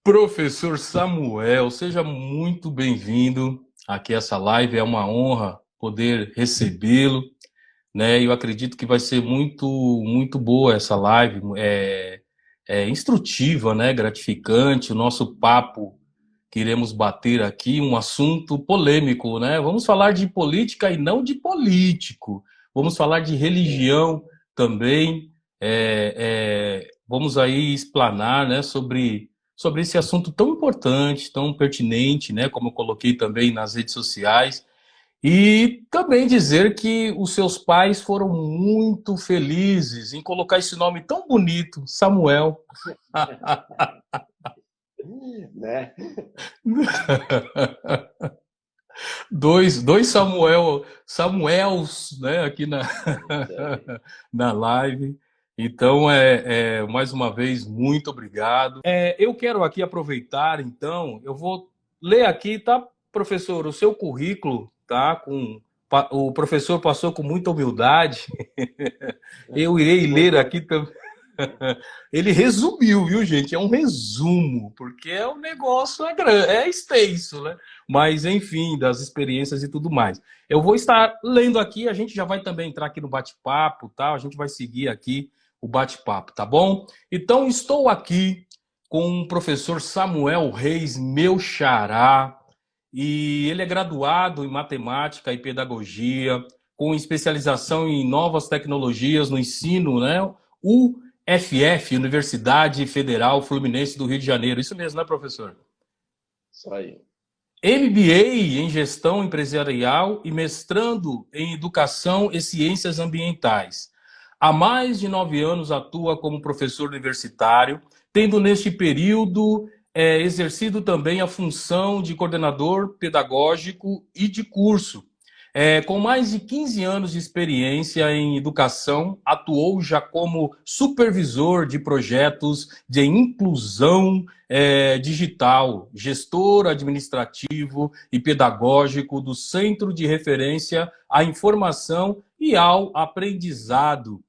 Professor Samuel, seja muito bem-vindo aqui a essa live. É uma honra poder recebê-lo, né? Eu acredito que vai ser muito boa essa live, é instrutiva, né? Gratificante. O nosso papo que iremos bater aqui, um assunto polêmico, né? Vamos falar de política e não de político. Vamos falar de religião também. Vamos aí explanar, né, sobre esse assunto tão importante, tão pertinente, né, como eu coloquei também nas redes sociais, e também dizer que os seus pais foram muito felizes em colocar esse nome tão bonito, Samuel. Né? Dois Samuels, né, aqui na, Isso aí. na live. Então, mais uma vez, muito obrigado. Eu quero aqui aproveitar, então, eu vou ler aqui, tá, professor, o seu currículo, tá? O professor passou com muita humildade. Eu irei ler Muito aqui também. Ele resumiu, viu, gente? É um resumo, porque o negócio é grande, é extenso, né? Mas, enfim, das experiências e tudo mais. Eu vou estar lendo aqui, a gente já vai também entrar aqui no bate-papo, tá? A gente vai seguir aqui o bate-papo, tá bom? Então, estou aqui com o professor Samuel Reis, meu xará, e ele é graduado em matemática e pedagogia, com especialização em novas tecnologias no ensino, né? UFF, Universidade Federal Fluminense do Rio de Janeiro. Isso mesmo, né, professor? Isso aí. MBA em Gestão Empresarial e mestrando em Educação e Ciências Ambientais. Há mais de 9 anos atua como professor universitário, tendo neste período exercido também a função de coordenador pedagógico e de curso. Com mais de 15 anos de experiência em educação, atuou já como supervisor de projetos de inclusão digital, gestor administrativo e pedagógico do Centro de Referência à Informação e ao Aprendizado,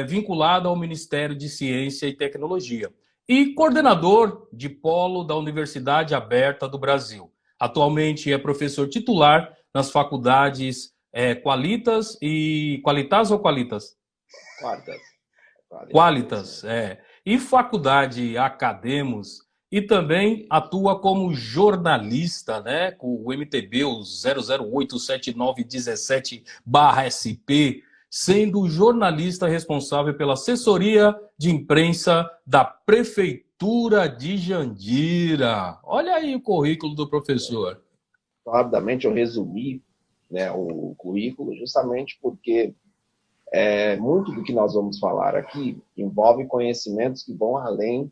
vinculado ao Ministério de Ciência e Tecnologia, e coordenador de polo da Universidade Aberta do Brasil. Atualmente é professor titular nas faculdades Qualitas ou Qualitas? Quartas. Qualitas. Qualitas, e Faculdade Academos, e também atua como jornalista, né, com o MTB, o 0087917/SP, sendo jornalista responsável pela assessoria de imprensa da Prefeitura de Jandira. Olha aí o currículo do professor. Rapidamente eu resumi, né, o currículo justamente porque muito do que nós vamos falar aqui envolve conhecimentos que vão além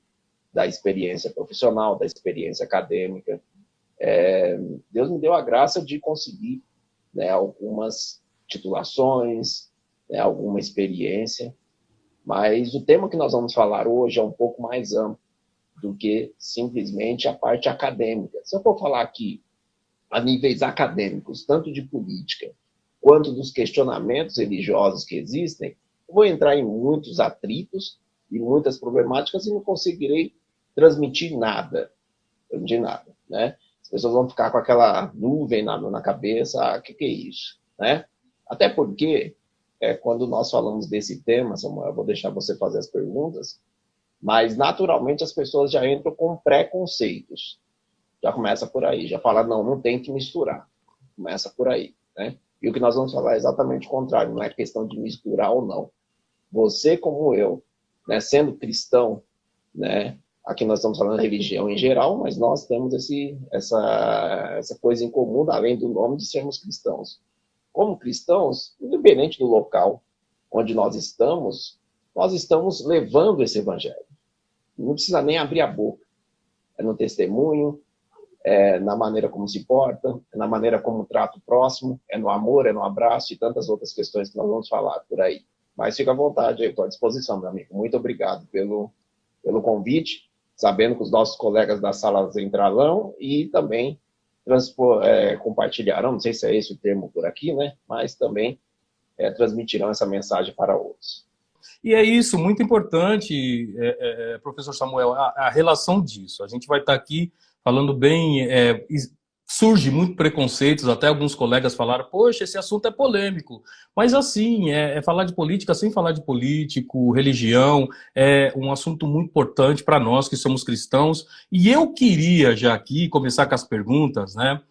da experiência profissional, da experiência acadêmica. Deus me deu a graça de conseguir, né, algumas titulações, né, alguma experiência, mas o tema que nós vamos falar hoje é um pouco mais amplo do que simplesmente a parte acadêmica. Se eu for falar aqui a níveis acadêmicos, tanto de política quanto dos questionamentos religiosos que existem, eu vou entrar em muitos atritos e muitas problemáticas e não conseguirei transmitir nada, de nada, né? As pessoas vão ficar com aquela nuvem na cabeça, o que é isso, né? Até porque, quando nós falamos desse tema, Samuel, eu vou deixar você fazer as perguntas, mas naturalmente as pessoas já entram com preconceitos. Já começa por aí, já fala, não tem que misturar. Começa por aí, né? E o que nós vamos falar é exatamente o contrário, não é questão de misturar ou não. Você, como eu, né, sendo cristão, né, aqui nós estamos falando de religião em geral, mas nós temos essa coisa em comum, além do nome de sermos cristãos. Como cristãos, independente do local onde nós estamos levando esse evangelho. Não precisa nem abrir a boca. É no testemunho, na maneira como se porta, na maneira como trata o próximo, é no amor, é no abraço e tantas outras questões que nós vamos falar por aí. Mas fica à vontade, eu estou à disposição, meu amigo. Muito obrigado pelo convite, sabendo que os nossos colegas da sala entrarão e também compartilharão, não sei se é esse o termo por aqui, né? Mas também transmitirão essa mensagem para outros. E é isso, muito importante, professor Samuel, a relação disso. A gente vai estar aqui falando bem, surge muito preconceitos, até alguns colegas falaram, poxa, esse assunto é polêmico. Mas assim, falar de política sem falar de político, religião, é um assunto muito importante para nós que somos cristãos. E eu queria já aqui começar com as perguntas, né?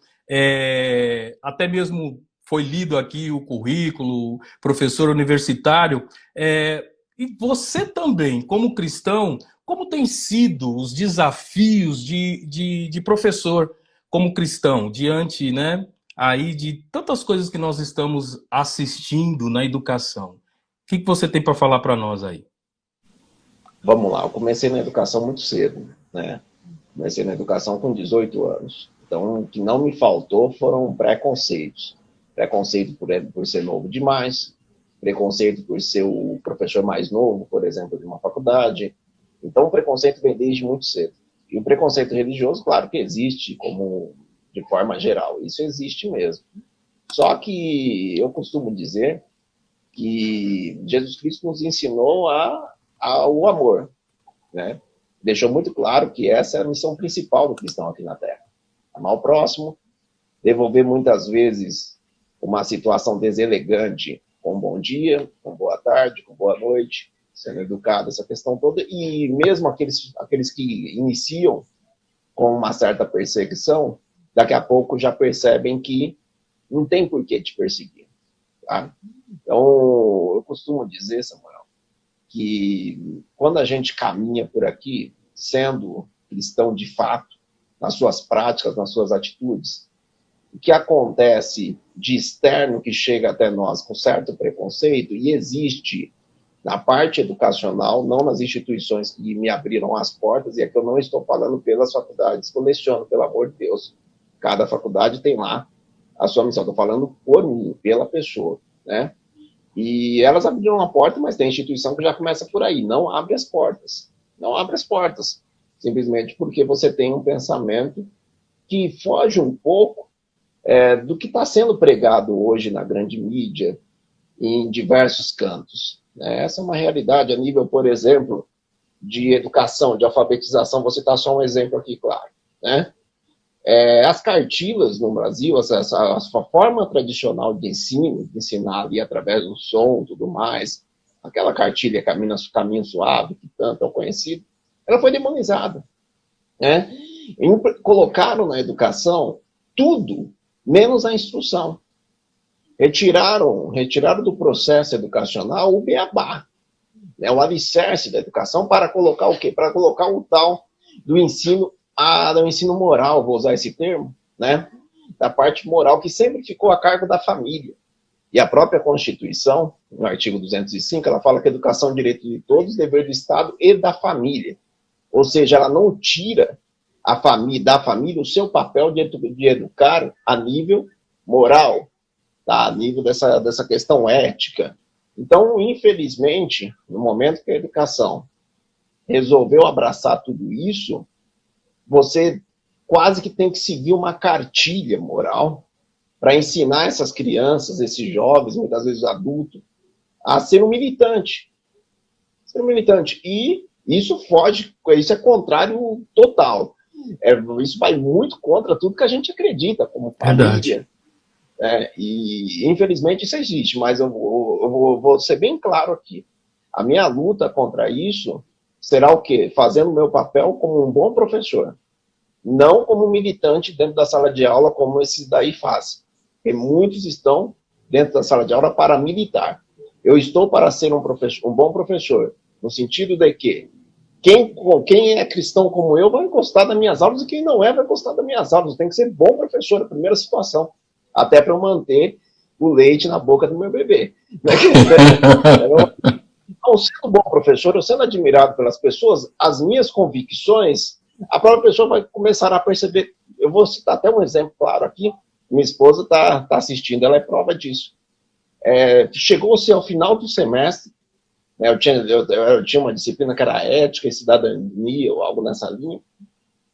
Até mesmo foi lido aqui o currículo, professor universitário, e você também, como cristão, como tem sido os desafios de professor como cristão, diante, né, aí de tantas coisas que nós estamos assistindo na educação? O que você tem para falar para nós aí? Vamos lá, eu comecei na educação muito cedo, né? Comecei na educação com 18 anos. Então, o que não me faltou foram preconceitos. Preconceito por ser novo demais, preconceito por ser o professor mais novo, por exemplo, de uma faculdade. Então, o preconceito vem desde muito cedo. E o preconceito religioso, claro que existe, como de forma geral. Isso existe mesmo. Só que eu costumo dizer que Jesus Cristo nos ensinou ao amor, né? Deixou muito claro que essa é a missão principal do cristão aqui na Terra. Amar o próximo, devolver muitas vezes uma situação deselegante com bom dia, com boa tarde, com boa noite, sendo educado, essa questão toda. E mesmo aqueles que iniciam com uma certa perseguição, daqui a pouco já percebem que não tem por que te perseguir. Tá? Então, eu costumo dizer, Samuel, que quando a gente caminha por aqui, sendo cristão de fato, nas suas práticas, nas suas atitudes, o que acontece de externo que chega até nós com certo preconceito, e existe na parte educacional, não nas instituições que me abriram as portas, e aqui eu não estou falando pelas faculdades que eu leciono, pelo amor de Deus. Cada faculdade tem lá a sua missão. Estou falando por mim, pela pessoa, né? E elas abriram a porta, mas tem instituição que já começa por aí. Não abre as portas. Não abre as portas. Simplesmente porque você tem um pensamento que foge um pouco do que está sendo pregado hoje na grande mídia, em diversos cantos. Essa é uma realidade a nível, por exemplo, de educação, de alfabetização. Vou citar só um exemplo aqui, claro. Né? As cartilhas no Brasil, a forma tradicional de ensino, de ensinar ali através do som e tudo mais, aquela cartilha Caminho Suave, que tanto é conhecido, ela foi demonizada. Né? Colocaram na educação tudo, menos a instrução. Retiraram do processo educacional o beabá, né, o alicerce da educação, para colocar o quê? Para colocar o tal do ensino moral, vou usar esse termo, né, da parte moral, que sempre ficou a cargo da família. E a própria Constituição, no artigo 205, ela fala que a educação é direito de todos, dever do Estado e da família. Ou seja, ela não tira da família o seu papel de educar a nível moral, tá? A nível dessa questão ética. Então, infelizmente, no momento que a educação resolveu abraçar tudo isso, você quase que tem que seguir uma cartilha moral para ensinar essas crianças, esses jovens, muitas vezes adultos, a ser um militante. Ser um militante. E isso é contrário total. Isso vai muito contra tudo que a gente acredita, como família. E infelizmente isso existe, mas eu vou ser bem claro aqui. A minha luta contra isso será o quê? Fazendo o meu papel como um bom professor, não como militante dentro da sala de aula, como esses daí fazem. Porque muitos estão dentro da sala de aula para militar. Eu estou para ser um bom professor, no sentido de que quem é cristão como eu vai gostar das minhas aulas, e quem não vai gostar das minhas aulas. Tem que ser bom professor, a primeira situação. Até para eu manter o leite na boca do meu bebê. Então, sendo bom professor, eu sendo admirado pelas pessoas, as minhas convicções, a própria pessoa vai começar a perceber. Eu vou citar até um exemplo claro aqui. Minha esposa está assistindo, ela é prova disso. Chegou-se ao final do semestre, né, eu tinha uma disciplina que era ética e cidadania, ou algo nessa linha,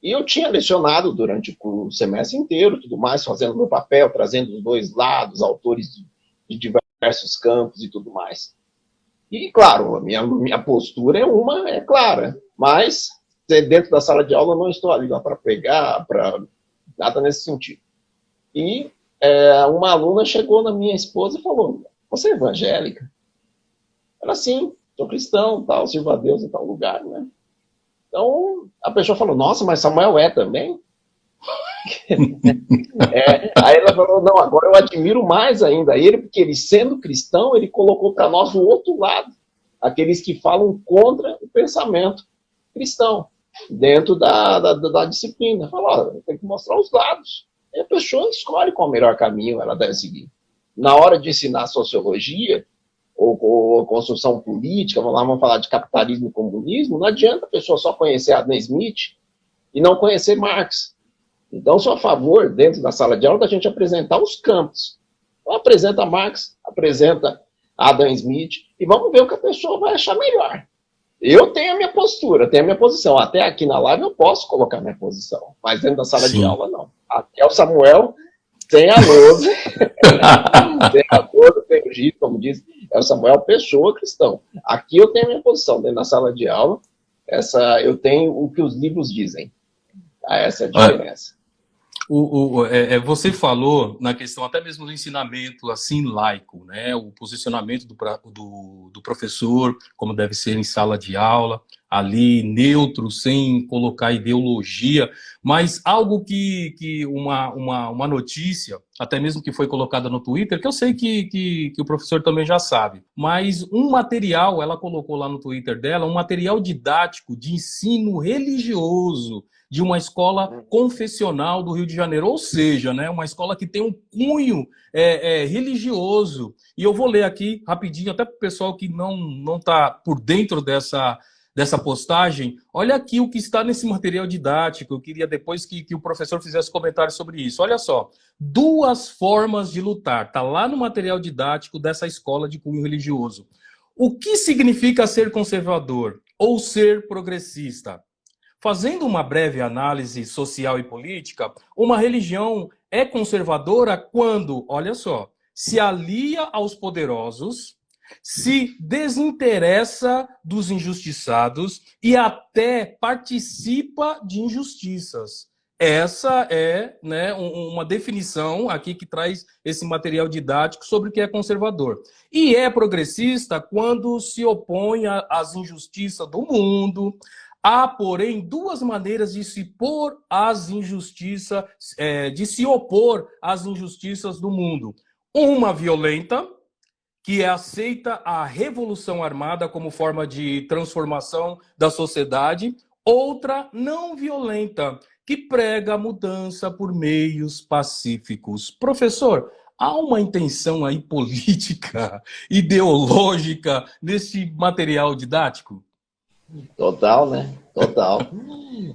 e eu tinha lecionado durante o semestre inteiro, tudo mais, fazendo meu papel, trazendo os dois lados, autores de diversos campos e tudo mais. E, claro, a minha postura é clara, mas dentro da sala de aula eu não estou ali para pegar, para nada nesse sentido. E uma aluna chegou na minha esposa e falou, você é evangélica? Ela, sim, sou cristão, tal, sirvo a Deus em tal lugar, né? Então, a pessoa falou, nossa, mas Samuel é também? Aí ela falou, não, agora eu admiro mais ainda ele, porque ele, sendo cristão, ele colocou para nós o outro lado, aqueles que falam contra o pensamento cristão, dentro da disciplina. Falou, tem que mostrar os lados. E a pessoa escolhe qual é o melhor caminho ela deve seguir. Na hora de ensinar sociologia, ou construção política, vamos falar de capitalismo e comunismo, não adianta a pessoa só conhecer Adam Smith e não conhecer Marx. Então, sou a favor, dentro da sala de aula, da gente apresentar os campos. Então, apresenta Marx, apresenta Adam Smith, e vamos ver o que a pessoa vai achar melhor. Eu tenho a minha postura, tenho a minha posição. Até aqui na live eu posso colocar a minha posição, mas dentro da sala de aula, não. Aqui é o Samuel, tem a lousa, tem o Gito, como diz, é o Samuel Pessoa cristão. Aqui eu tenho a minha posição, dentro da sala de aula, eu tenho o que os livros dizem. Essa é a diferença. Você falou na questão até mesmo do ensinamento assim laico, né? O posicionamento do professor, como deve ser em sala de aula, ali neutro, sem colocar ideologia, mas algo que uma notícia, até mesmo que foi colocada no Twitter, que eu sei que o professor também já sabe, mas um material, ela colocou lá no Twitter dela, um material didático de ensino religioso de uma escola confessional do Rio de Janeiro, ou seja, né, uma escola que tem um cunho religioso. E eu vou ler aqui rapidinho, até para o pessoal que não está por dentro dessa postagem. Olha aqui o que está nesse material didático. Eu queria depois que o professor fizesse comentário sobre isso. Olha só, 2 formas de lutar. Está lá no material didático dessa escola de cunho religioso. O que significa ser conservador ou ser progressista? Fazendo uma breve análise social e política, uma religião é conservadora quando, olha só, se alia aos poderosos, se desinteressa dos injustiçados e até participa de injustiças. Essa é, né, uma definição aqui que traz esse material didático sobre o que é conservador. E é progressista quando se opõe às injustiças do mundo. Há, porém, 2 maneiras de se opor às injustiças do mundo. Uma violenta, que aceita a revolução armada como forma de transformação da sociedade. Outra não violenta, que prega a mudança por meios pacíficos. Professor, há uma intenção aí política, ideológica nesse material didático? Total, né? Total.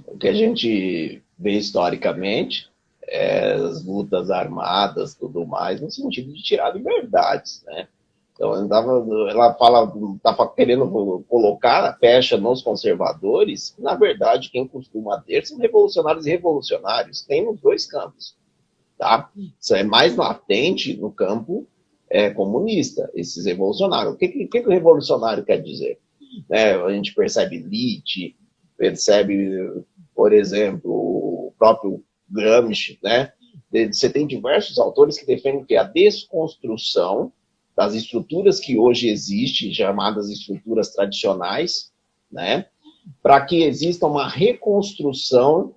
O que a gente vê historicamente é as lutas armadas, tudo mais, no sentido de tirar liberdades, né? Então, ela estava querendo colocar a pecha nos conservadores. Na verdade, quem costuma ter são revolucionários e revolucionários. Tem nos 2 campos, tá? Isso é mais latente no campo comunista, esses revolucionários. O que o revolucionário quer dizer? A gente percebe Nietzsche, percebe, por exemplo, o próprio Gramsci, né? Você tem diversos autores que defendem que a desconstrução das estruturas que hoje existem, chamadas estruturas tradicionais, né? Para que exista uma reconstrução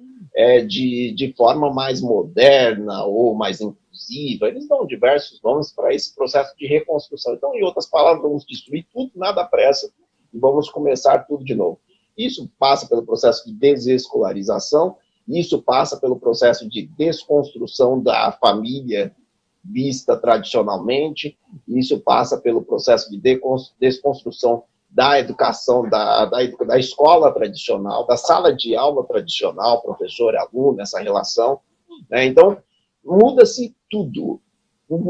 de forma mais moderna ou mais inclusiva. Eles dão diversos nomes para esse processo de reconstrução. Então, em outras palavras, vamos destruir tudo, nada à pressa, e vamos começar tudo de novo. Isso passa pelo processo de desescolarização, isso passa pelo processo de desconstrução da família vista tradicionalmente, isso passa pelo processo de desconstrução da educação, da escola tradicional, da sala de aula tradicional, professor e aluno, essa relação, né? Então, muda-se tudo.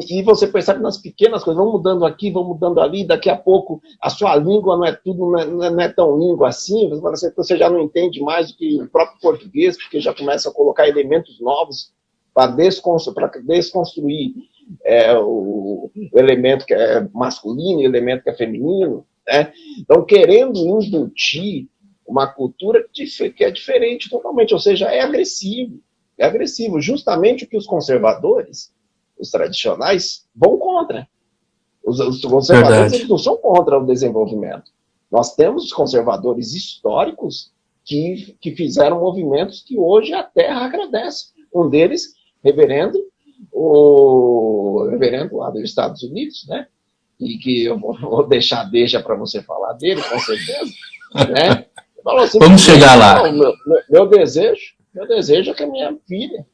E você percebe nas pequenas coisas, vão mudando aqui, vão mudando ali, daqui a pouco a sua língua não é tudo, não é tão língua assim, você já não entende mais do que o próprio português, porque já começa a colocar elementos novos para desconstruir o elemento que é masculino e o elemento que é feminino. né? Então, querendo incutir uma cultura que é diferente totalmente, ou seja, é agressivo, justamente o que os conservadores, os tradicionais, vão contra. Os conservadores, eles não são contra o desenvolvimento. Nós temos conservadores históricos que fizeram movimentos que hoje a Terra agradece. Um deles, o reverendo lá dos Estados Unidos, né? E que eu vou deixa para você falar dele, com certeza, né? Falou assim, vamos chegar lá. Meu desejo é que a minha filha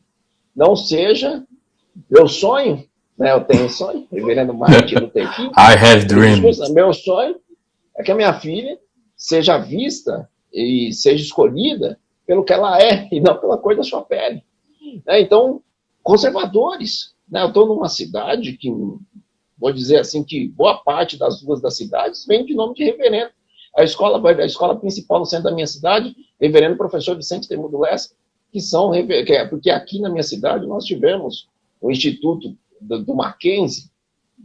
não seja meu sonho, né? Eu tenho um sonho, reverendo Martin Luther King. I have dreams. Meu sonho é que a minha filha seja vista e seja escolhida pelo que ela é e não pela cor da sua pele. Então, conservadores, né? Eu estou numa cidade que, vou dizer assim, que boa parte das ruas das cidades vem de nome de reverendo. A escola principal no centro da minha cidade, reverendo professor Vicente Temudo Lessa, porque aqui na minha cidade nós tivemos o Instituto do Mackenzie,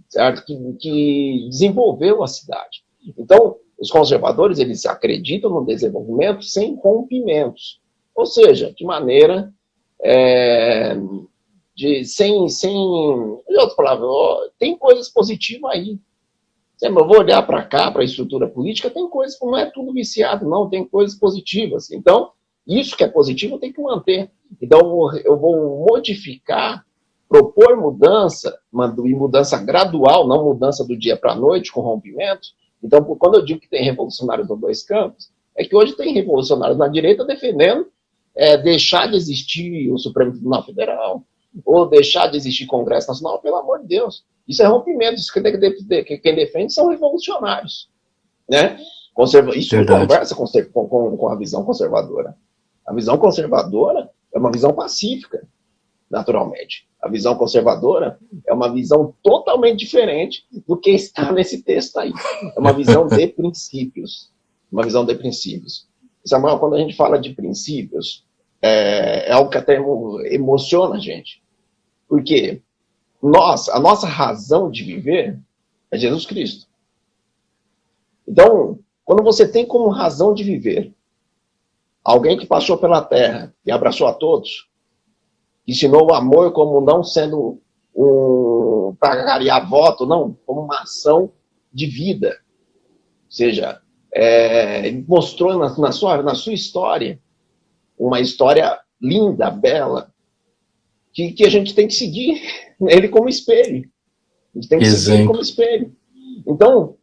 certo? Que desenvolveu a cidade. Então, os conservadores, eles acreditam no desenvolvimento sem rompimentos. Ou seja, de maneira... em outras palavras, tem coisas positivas aí. Eu vou olhar para cá, para a estrutura política, tem coisas que não é tudo viciado, não, tem coisas positivas. Então, isso que é positivo tem que manter. Então, eu vou modificar, propor mudança, e mudança gradual, não mudança do dia para a noite, com rompimento. Então, quando eu digo que tem revolucionários nos dois campos, é que hoje tem revolucionários na direita defendendo deixar de existir o Supremo Tribunal Federal, ou deixar de existir Congresso Nacional, pelo amor de Deus. Isso é rompimento, isso quem defende são revolucionários. Né? Isso não conversa com a visão conservadora. A visão conservadora é uma visão pacífica, naturalmente. A visão conservadora é uma visão totalmente diferente do que está nesse texto aí. É uma visão de princípios. Uma visão de princípios. Samuel, quando a gente fala de princípios, é algo que até emociona a gente. Porque a nossa razão de viver é Jesus Cristo. Então, quando você tem como razão de viver alguém que passou pela terra e abraçou a todos, ensinou o amor como não sendo para ganhar voto, não, como uma ação de vida. Ou seja, mostrou na sua história uma história linda, bela, que a gente tem que seguir ele como espelho. A gente tem que seguir ele como espelho. Então,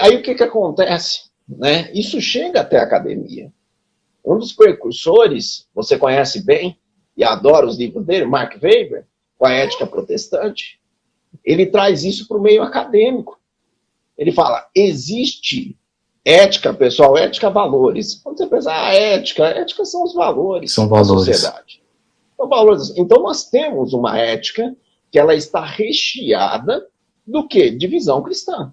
aí o que acontece? Né? Isso chega até a academia. Um dos precursores, você conhece bem, e adora os livros dele, Mark Weber, com a ética protestante, ele traz isso para o meio acadêmico. Ele fala, existe ética, pessoal, ética, valores. Quando você pensa, ética são os valores da sociedade. São valores. Então, nós temos uma ética que ela está recheada do quê? De visão cristã.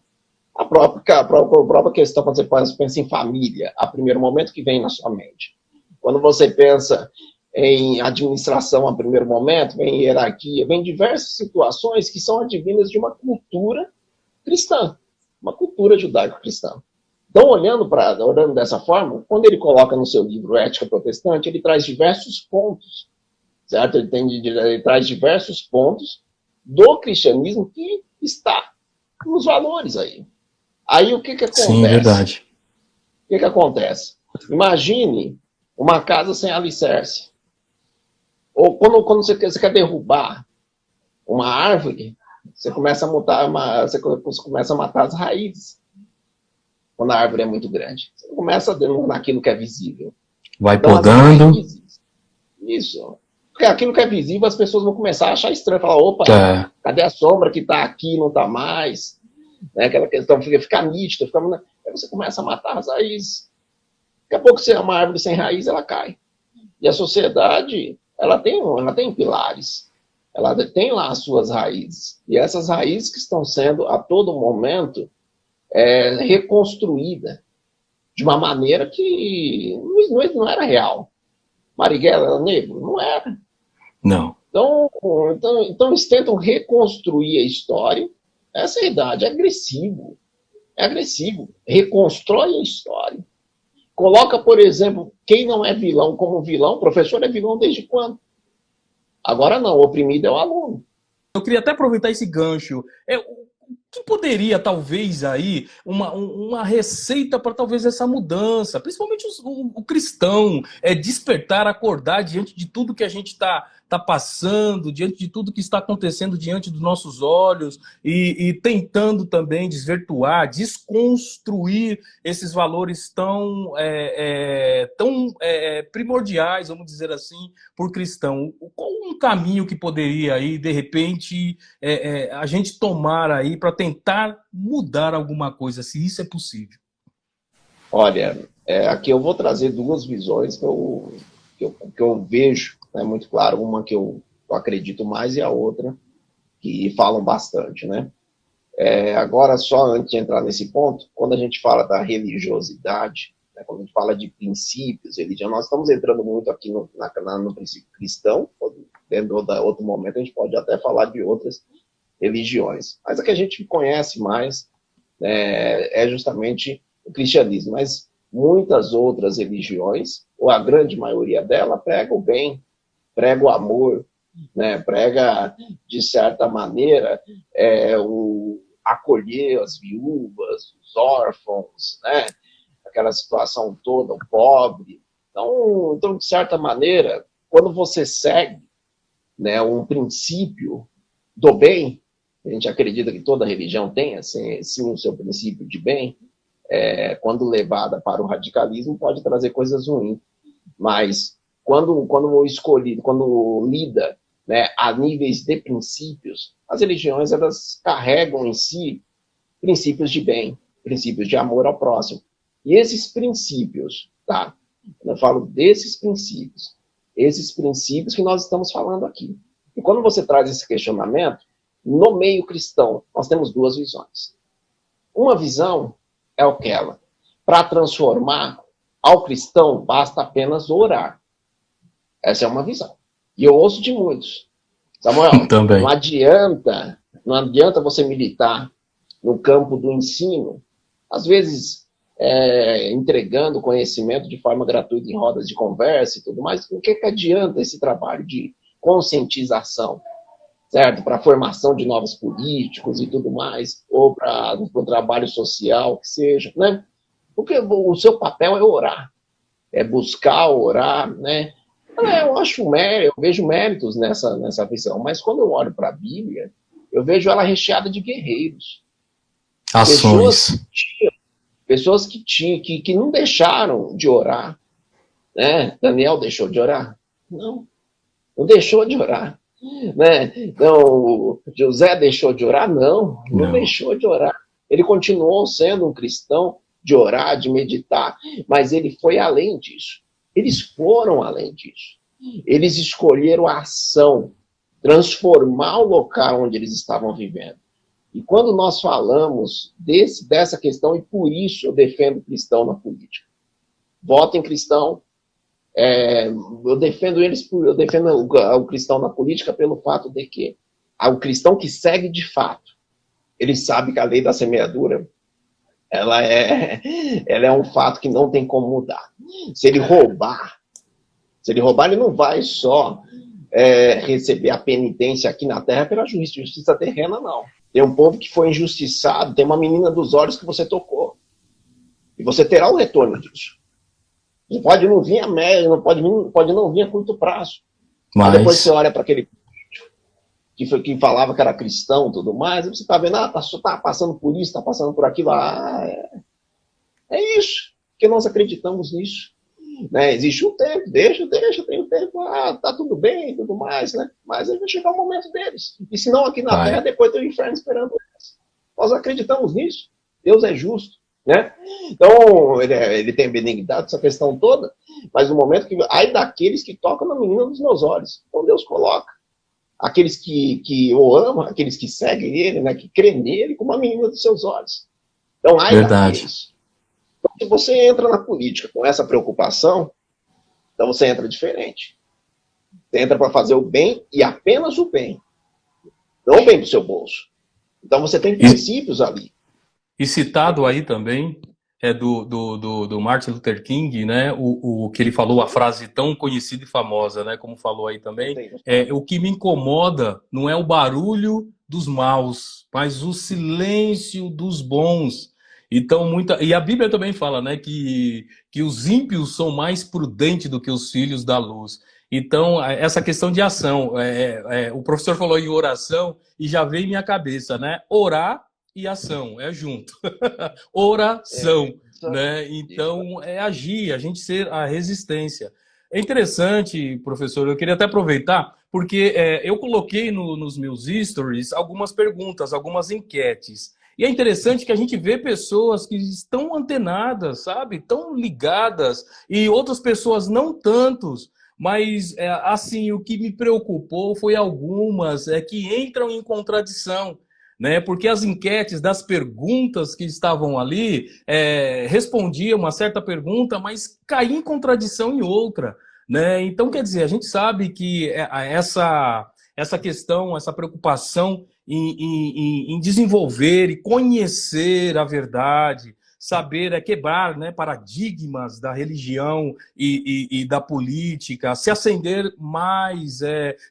A própria questão, quando você pensa em família, a primeiro momento que vem na sua mente. Quando você pensa em administração, a primeiro momento, vem em hierarquia, vem diversas situações que são advindas de uma cultura cristã, uma cultura judaico-cristã. Então, olhando dessa forma, quando ele coloca no seu livro Ética Protestante, ele traz diversos pontos, certo? Ele traz diversos pontos do cristianismo que está nos valores aí. Aí o que acontece? Sim, verdade. O que acontece? Imagine uma casa sem alicerce. Ou quando você quer derrubar uma árvore, você começa a matar as raízes. Quando a árvore é muito grande. Você começa naquilo que é visível. Vai podando. Isso. Porque aquilo que é visível, as pessoas vão começar a achar estranho. Falar, opa, cadê a sombra que está aqui, não está mais? Né? Aquela questão fica nítida. Aí você começa a matar as raízes. Daqui a pouco, se é uma árvore sem raiz, ela cai. E a sociedade, ela tem pilares. Ela tem lá as suas raízes. E essas raízes que estão sendo, a todo momento, reconstruída de uma maneira que não era real. Marighella era negro? Não era. Não. Então eles tentam reconstruir a história. Essa é a idade, é agressivo. é agressivo, reconstrói a história. Coloca, por exemplo, quem não é vilão como vilão, o professor é vilão desde quando? Agora não, o oprimido é o aluno. Eu queria até aproveitar esse gancho. O que poderia, talvez, aí, uma receita para talvez essa mudança, principalmente o cristão, despertar, acordar diante de tudo que a gente tá passando, diante de tudo que está acontecendo diante dos nossos olhos, e tentando também desvirtuar, desconstruir esses valores tão primordiais, vamos dizer assim, por cristão. Qual um caminho que poderia aí, de repente, a gente tomar aí para tentar mudar alguma coisa, se isso é possível? Olha, aqui eu vou trazer duas visões que eu vejo, né, muito claro, uma que eu acredito mais e a outra que falam bastante, né? Agora, só antes de entrar nesse ponto, quando a gente fala da religiosidade, né, quando a gente fala de princípios, religião, nós estamos entrando muito aqui no princípio cristão, dentro de outro momento a gente pode até falar de outras religiões, mas a que a gente conhece mais é justamente o cristianismo, mas muitas outras religiões, ou a grande maioria dela, prega o bem, prega o amor, né? Prega, de certa maneira, o acolher as viúvas, os órfãos, né? Aquela situação toda, o pobre. Então, de certa maneira, quando você segue, né, um princípio do bem, a gente acredita que toda religião tem assim, sim, o seu princípio de bem, quando levada para o radicalismo, pode trazer coisas ruins. Mas quando lida, né, a níveis de princípios, as religiões elas carregam em si princípios de bem, princípios de amor ao próximo. E esses princípios, tá? Eu falo desses princípios, esses princípios que nós estamos falando aqui. E quando você traz esse questionamento, no meio cristão, nós temos duas visões. Uma visão é aquela, para transformar ao cristão, basta apenas orar. Essa é uma visão. E eu ouço de muitos. Samuel, Também. não adianta você militar no campo do ensino, às vezes entregando conhecimento de forma gratuita em rodas de conversa e tudo mais. O que adianta esse trabalho de conscientização, certo? Para a formação de novos políticos e tudo mais, ou para o trabalho social, que seja, né? Porque o seu papel é orar, é buscar orar, né? Eu vejo méritos nessa visão, mas quando eu olho para a Bíblia, eu vejo ela recheada de guerreiros. Ações. Pessoas que não deixaram de orar, né? Daniel deixou de orar? Não deixou de orar. Né? Então, José deixou de orar? Não deixou de orar. Ele continuou sendo um cristão de orar, de meditar, mas ele foi além disso. Eles foram além disso. Eles escolheram a ação, transformar o local onde eles estavam vivendo. E quando nós falamos dessa questão, e por isso eu defendo o cristão na política. Votem cristão. Eu defendo o cristão na política pelo fato de que o cristão que segue de fato, ele sabe que a lei da semeadura ela é um fato que não tem como mudar. Se ele roubar, ele não vai só receber a penitência aqui na terra pela justiça terrena, não. Tem um povo que foi injustiçado, tem uma menina dos olhos que você tocou. E você terá o retorno disso. Pode não vir a médio, pode não vir a curto prazo. Mas depois você olha para aquele que falava que era cristão e tudo mais, e você está vendo, tá passando por isso, está passando por aquilo. É isso, porque nós acreditamos nisso. Né? Existe um tempo, deixa, tem um tempo, tá tudo bem e tudo mais, né? Mas aí vai chegar o momento deles. E se não aqui na terra, depois tem o inferno esperando eles. Nós acreditamos nisso. Deus é justo. Né? Então, ele tem benignidade, essa questão toda, mas no momento que. Aí daqueles que tocam na menina dos meus olhos. Então Deus coloca. Aqueles que o amam, aqueles que seguem ele, né, que crê nele, como a menina dos seus olhos. Então, aí daqueles. Então, se você entra na política com essa preocupação, então você entra diferente. Você entra para fazer o bem e apenas o bem. Não o bem do seu bolso. Então você tem princípios ali. E citado aí também é do Martin Luther King, né? O que ele falou, a frase tão conhecida e famosa, né? Como falou aí também, o que me incomoda não é o barulho dos maus, mas o silêncio dos bons. Então, e a Bíblia também fala, né, que os ímpios são mais prudentes do que os filhos da luz. Então, essa questão de ação, o professor falou em oração e já veio em minha cabeça, né? Orar e ação, é junto. Oração, né? Então, é agir, a gente ser a resistência. É interessante, professor, eu queria até aproveitar, porque eu coloquei nos meus stories algumas perguntas, algumas enquetes. E é interessante que a gente vê pessoas que estão antenadas, sabe? Tão ligadas, e outras pessoas não tantos. Mas, assim, o que me preocupou foi algumas que entram em contradição, né? Porque as enquetes das perguntas que estavam ali respondiam uma certa pergunta, mas caía em contradição em outra, né? Então, quer dizer, a gente sabe que essa questão, essa preocupação em desenvolver e conhecer a verdade, saber quebrar, né, paradigmas da religião e da política, se acender mais,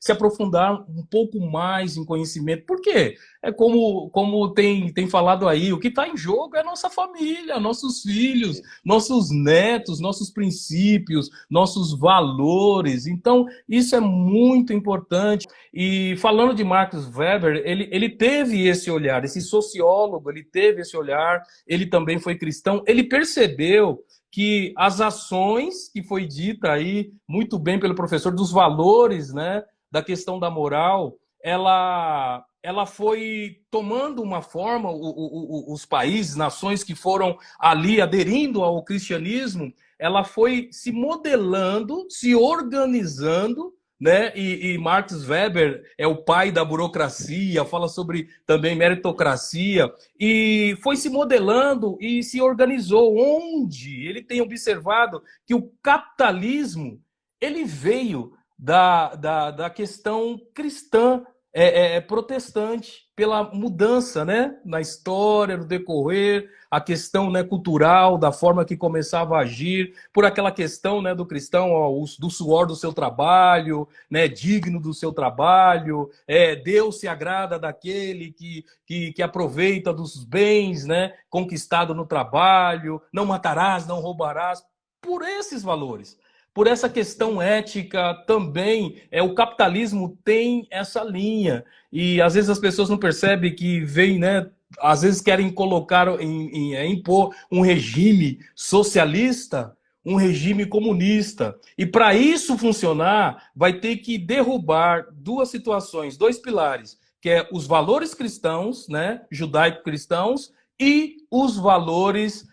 se aprofundar um pouco mais em conhecimento. Por quê? É como tem falado aí, o que está em jogo é nossa família, nossos filhos, nossos netos, nossos princípios, nossos valores. Então, isso é muito importante. E falando de Max Weber, ele teve esse olhar, esse sociólogo, ele teve esse olhar, ele também foi cristão, ele percebeu que as ações, que foi dita aí muito bem pelo professor, dos valores, né, da questão da moral, ela foi tomando uma forma, os países, nações que foram ali aderindo ao cristianismo, ela foi se modelando, se organizando, né? E Max Weber é o pai da burocracia, fala sobre também meritocracia, e foi se modelando e se organizou, onde ele tem observado que o capitalismo ele veio da questão cristã, protestante, pela mudança, né, na história, no decorrer, a questão, né, cultural, da forma que começava a agir, por aquela questão, né, do cristão, do suor do seu trabalho, né, digno do seu trabalho, Deus se agrada daquele que aproveita dos bens, né, conquistado no trabalho, não matarás, não roubarás, por esses valores. Por essa questão ética também, o capitalismo tem essa linha. E às vezes as pessoas não percebem que vem, né? Às vezes querem colocar, impor um regime socialista, um regime comunista. E para isso funcionar, vai ter que derrubar duas situações, dois pilares, que é os valores cristãos, né? Judaico-cristãos, e os valores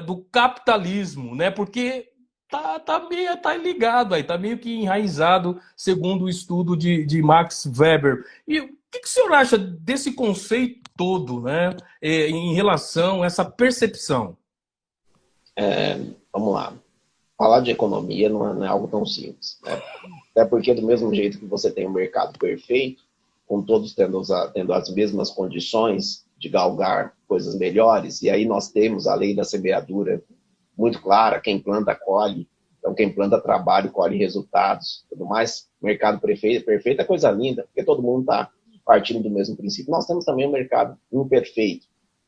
do capitalismo, né? Porque tá ligado aí, tá meio que enraizado, segundo o estudo de Max Weber. E o que o senhor acha desse conceito todo, né? Em relação a essa percepção? Vamos lá. Falar de economia não é algo tão simples, né? Até porque, do mesmo jeito que você tem um mercado perfeito, com todos tendo as mesmas condições de galgar coisas melhores, e aí nós temos a lei da semeadura muito clara, quem planta colhe, então quem planta trabalho colhe resultados, tudo mais. Mercado perfeito é coisa linda, porque todo mundo está partindo do mesmo princípio. Nós temos também um mercado imperfeito,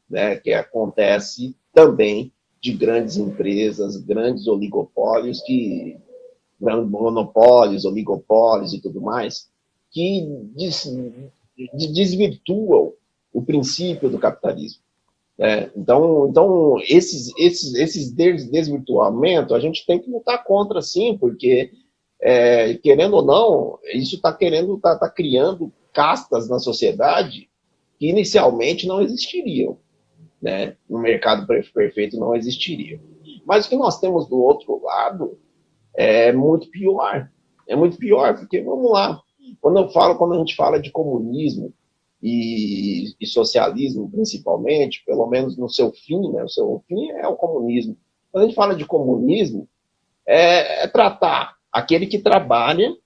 né, que acontece também de grandes empresas, grandes oligopólios, monopólios, oligopólios e tudo mais, que desvirtuam o princípio do capitalismo. Então esses desvirtuamento a gente tem que lutar contra, sim, porque, querendo ou não, isso está criando castas na sociedade que inicialmente não existiriam, né? No mercado perfeito não existiria. Mas o que nós temos do outro lado é muito pior. É muito pior, porque, vamos lá, quando a gente fala de comunismo e socialismo, principalmente, pelo menos no seu fim, né? O seu fim é o comunismo. Quando a gente fala de comunismo, é tratar aquele que trabalha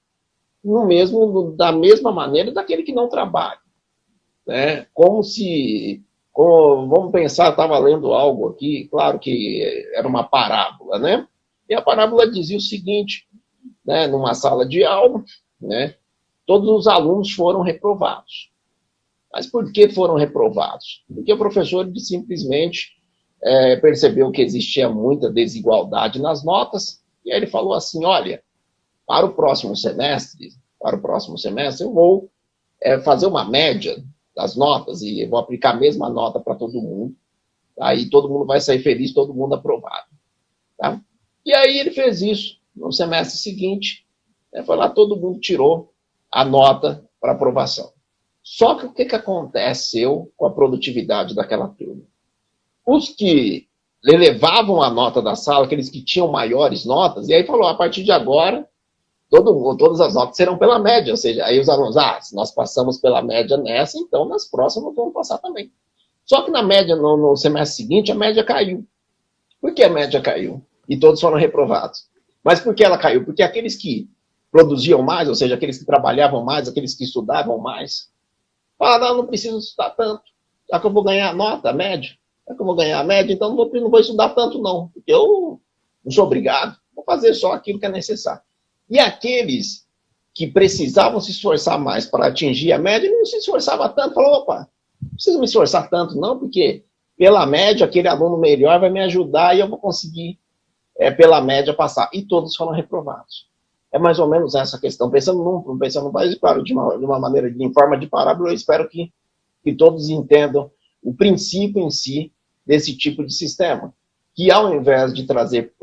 da mesma maneira daquele que não trabalha, né? Como se vamos pensar, estava lendo algo aqui, claro que era uma parábola, né? E a parábola dizia o seguinte, né, numa sala de aula, né, todos os alunos foram reprovados. Mas por que foram reprovados? Porque o professor simplesmente percebeu que existia muita desigualdade nas notas, e aí ele falou assim, olha, para o próximo semestre eu vou fazer uma média das notas e vou aplicar a mesma nota para todo mundo. Aí todo mundo vai sair feliz, todo mundo aprovado. Tá? E aí ele fez isso no semestre seguinte, foi lá, todo mundo tirou a nota para aprovação. Só que o que aconteceu com a produtividade daquela turma? Os que elevavam a nota da sala, aqueles que tinham maiores notas, e aí falou, a partir de agora, todas as notas serão pela média, ou seja, aí os alunos, se nós passamos pela média nessa, então nas próximas vamos passar também. Só que na média, no semestre seguinte, a média caiu. Por que a média caiu? E todos foram reprovados. Mas por que ela caiu? Porque aqueles que produziam mais, ou seja, aqueles que trabalhavam mais, aqueles que estudavam mais, falaram, não preciso estudar tanto, já que eu vou ganhar a nota, a média, já que eu vou ganhar a média, então não vou estudar tanto não, porque eu não sou obrigado, vou fazer só aquilo que é necessário. E aqueles que precisavam se esforçar mais para atingir a média, não se esforçava tanto, falou, opa, não preciso me esforçar tanto não, porque pela média, aquele aluno melhor vai me ajudar e eu vou conseguir, pela média, passar. E todos foram reprovados. É mais ou menos essa questão. Pensando no país, claro, de uma maneira, em forma de parábola, eu espero que todos entendam o princípio em si desse tipo de sistema, que ao invés de trazer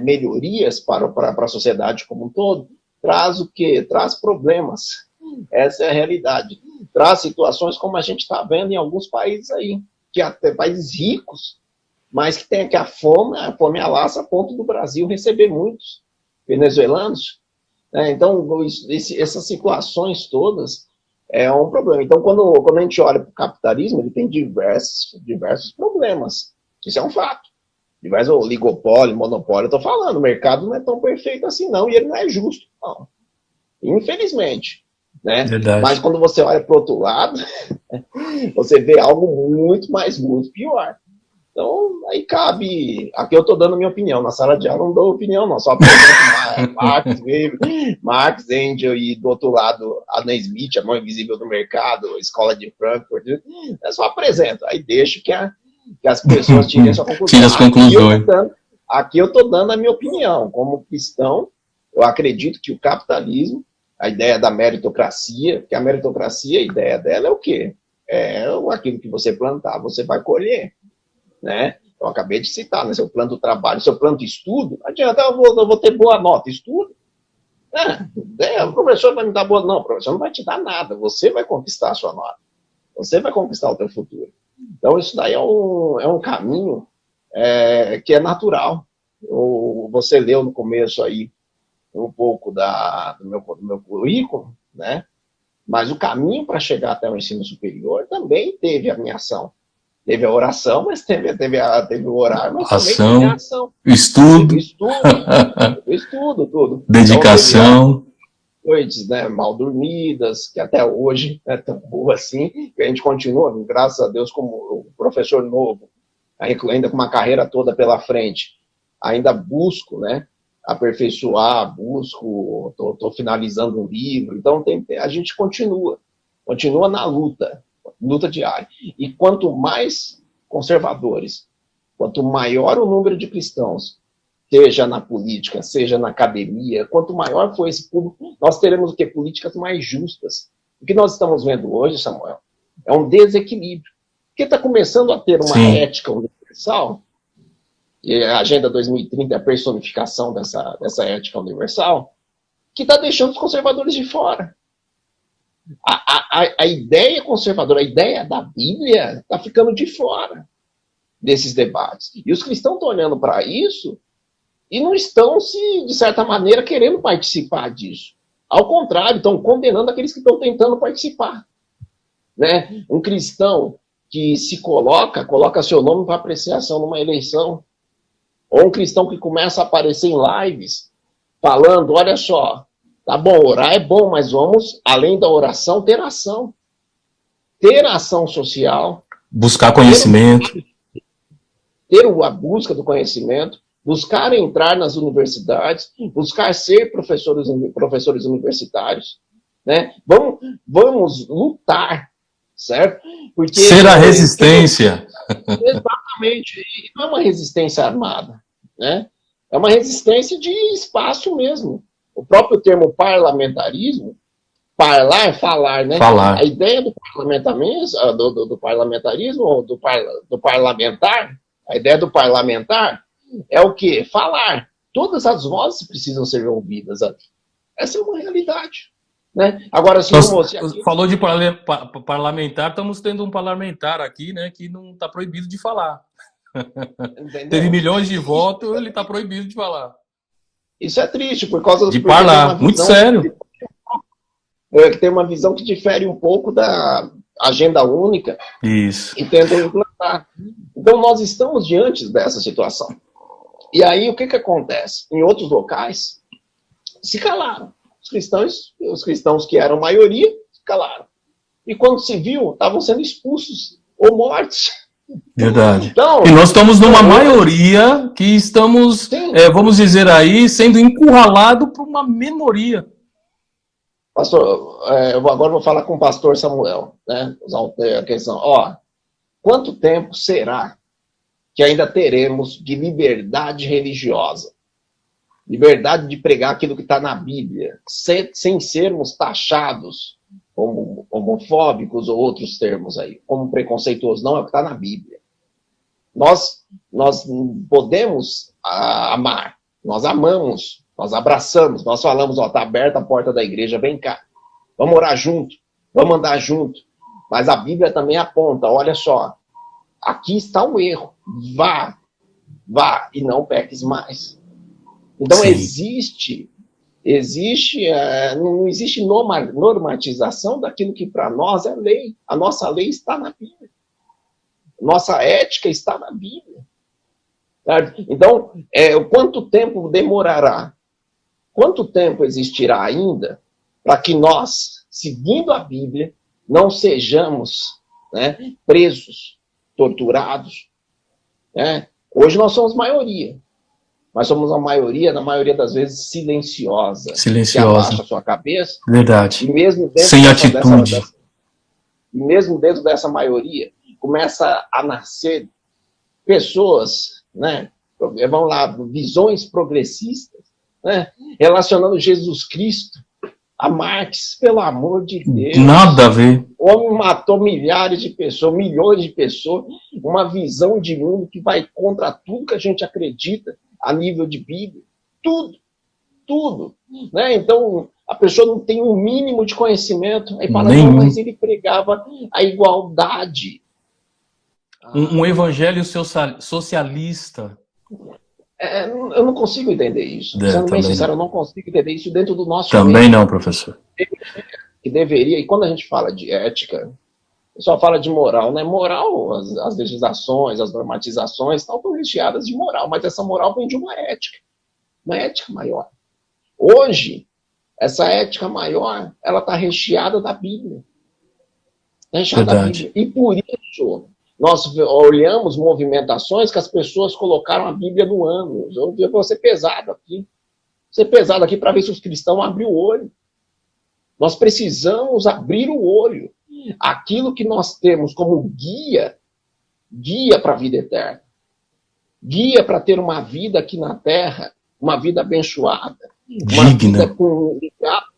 melhorias para a sociedade como um todo, traz o quê? Traz problemas. Essa é a realidade. Traz situações como a gente está vendo em alguns países aí, que até países ricos, mas que tem aqui a fome alaça a ponto do Brasil receber muitos venezuelanos. Então, essas situações todas é um problema. Então, quando a gente olha para o capitalismo, ele tem diversos problemas. Isso é um fato. Diversos oligopólio, monopólio, eu estou falando, o mercado não é tão perfeito assim não, e ele não é justo, não. Infelizmente. Né? Mas quando você olha para o outro lado, você vê algo muito pior. Então, aí cabe... Aqui eu estou dando a minha opinião. Na sala de aula não dou opinião, não. Só apresento Marx, Engels e, do outro lado, Adam Smith, a mão invisível do mercado, a escola de Frankfurt. Eu só apresento. Aí deixo que as pessoas tirem sua conclusão. Tira as conclusões. Aqui eu estou dando a minha opinião. Como cristão, eu acredito que o capitalismo, a ideia da meritocracia, que a meritocracia, a ideia dela é o quê? É aquilo que você plantar, você vai colher. Né? Eu acabei de citar, né? Se eu planto trabalho, se eu planto estudo, não adianta, eu vou ter boa nota, estudo. O professor vai me dar boa, não, o professor não vai te dar nada, você vai conquistar a sua nota, você vai conquistar o teu futuro. Então isso daí é um caminho que é natural. Você leu no começo aí um pouco do meu currículo, né? Mas o caminho para chegar até o ensino superior também teve a minha ação. Teve a oração, mas teve o orar, mas também teve a ação. Estudo. Estudo, tudo. Dedicação. Então, noites, né, mal dormidas, que até hoje é tão boa assim, que a gente continua, graças a Deus, como professor novo, ainda com uma carreira toda pela frente, ainda busco, né, aperfeiçoar, estou finalizando um livro, então a gente continua na luta diária. E quanto mais conservadores, quanto maior o número de cristãos, seja na política, seja na academia, quanto maior for esse público, nós teremos o quê? Políticas mais justas. O que nós estamos vendo hoje, Samuel, é um desequilíbrio. Porque está começando a ter uma ética universal, e a Agenda 2030 é a personificação dessa ética universal, que está deixando os conservadores de fora. A ideia conservadora, a ideia da Bíblia está ficando de fora desses debates. E os cristãos estão olhando para isso e não estão, de certa maneira, querendo participar disso. Ao contrário, estão condenando aqueles que estão tentando participar. Né? Um cristão que se coloca seu nome para apreciação numa eleição, ou um cristão que começa a aparecer em lives falando, olha só, tá bom, orar é bom, mas vamos, além da oração, ter ação. Ter ação social, Buscar conhecimento. Ter a busca do conhecimento, buscar entrar nas universidades, buscar ser professores universitários, né? Vamos lutar, certo? Porque ser a resistência. Exatamente. E não é uma resistência armada, né? É uma resistência de espaço mesmo. O próprio termo parlamentarismo, falar, né? Falar. A ideia do parlamentarismo, do parlamentarismo, do parlamentar, a ideia do parlamentar é o quê? Falar. Todas as vozes precisam ser ouvidas ali. Essa é uma realidade. Né? Agora, se aqui... Falou de parlamentar, estamos tendo um parlamentar aqui, né, que não está proibido de falar. Teve milhões de votos, ele está proibido de falar. Isso é triste, por causa de falar, muito sério. Que tem uma visão que difere um pouco da agenda única. Isso. E tentam implantar. Então, nós estamos diante dessa situação. E aí, o que acontece? Em outros locais, se calaram. Os cristãos que eram maioria, se calaram. E quando se viu, estavam sendo expulsos ou mortos. Verdade. Então, e nós estamos numa maioria que estamos, vamos dizer aí, sendo encurralado por uma minoria. Pastor, agora vou falar com o pastor Samuel, né? A questão, quanto tempo será que ainda teremos de liberdade religiosa? Liberdade de pregar aquilo que está na Bíblia, sem sermos taxados como homofóbicos ou outros termos aí, como preconceituosos. Não, é o que está na Bíblia. Nós podemos amar, nós amamos, nós abraçamos, nós falamos, está aberta a porta da igreja, vem cá, vamos orar junto, vamos andar junto. Mas a Bíblia também aponta, olha só, aqui está o erro, vá e não peques mais. Então não existe normatização daquilo que para nós é lei. A nossa lei está na Bíblia. Nossa ética está na Bíblia. Certo? Então, quanto tempo demorará? Quanto tempo existirá ainda para que nós, seguindo a Bíblia, não sejamos, né, presos, torturados? Né? Hoje nós somos maioria. Mas somos a maioria, na maioria das vezes, silenciosa. Que abaixa a sua cabeça. Verdade. E mesmo dentro sem atitude. E mesmo dentro dessa maioria, começa a nascer pessoas, né? Vamos lá, visões progressistas, né? Relacionando Jesus Cristo a Marx, pelo amor de Deus. Nada a ver. O homem matou milhares de pessoas, milhões de pessoas, uma visão de mundo que vai contra tudo que a gente acredita a nível de Bíblia. Tudo. Né? Então, a pessoa não tem um mínimo de conhecimento. Aí fala, não, mas ele pregava a igualdade. Um evangelho socialista. Eu não consigo entender isso. Sendo bem sincero, eu não consigo entender isso dentro do nosso Também meio. Não, professor. Que deveria, e quando a gente fala de ética, só fala de moral, né? Moral, as legislações, as normatizações estão recheadas de moral, mas essa moral vem de uma ética maior. Hoje, essa ética maior, ela está recheada da Bíblia. Recheada da Bíblia. E por isso, nós olhamos movimentações que as pessoas colocaram a Bíblia no ânus. Eu vou ser pesado aqui. Para ver se os cristãos abrem o olho. Nós precisamos abrir o olho. Aquilo que nós temos como guia para a vida eterna. Guia para ter uma vida aqui na terra, uma vida abençoada. Uma vida ligada com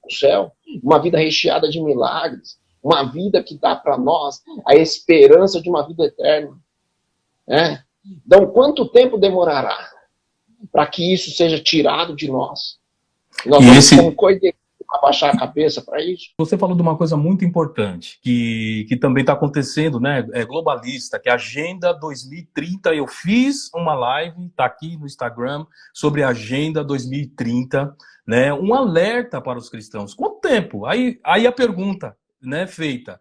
o céu. Uma vida recheada de milagres. Uma vida que dá para nós a esperança de uma vida eterna. Né? Então, quanto tempo demorará para que isso seja tirado de nós? Nós vamos abaixar a cabeça para isso? Você falou de uma coisa muito importante, que também está acontecendo, né? É globalista, que é a Agenda 2030. Eu fiz uma live, está aqui no Instagram, sobre a Agenda 2030, né? Um alerta para os cristãos. Quanto tempo? Aí a pergunta, né, feita.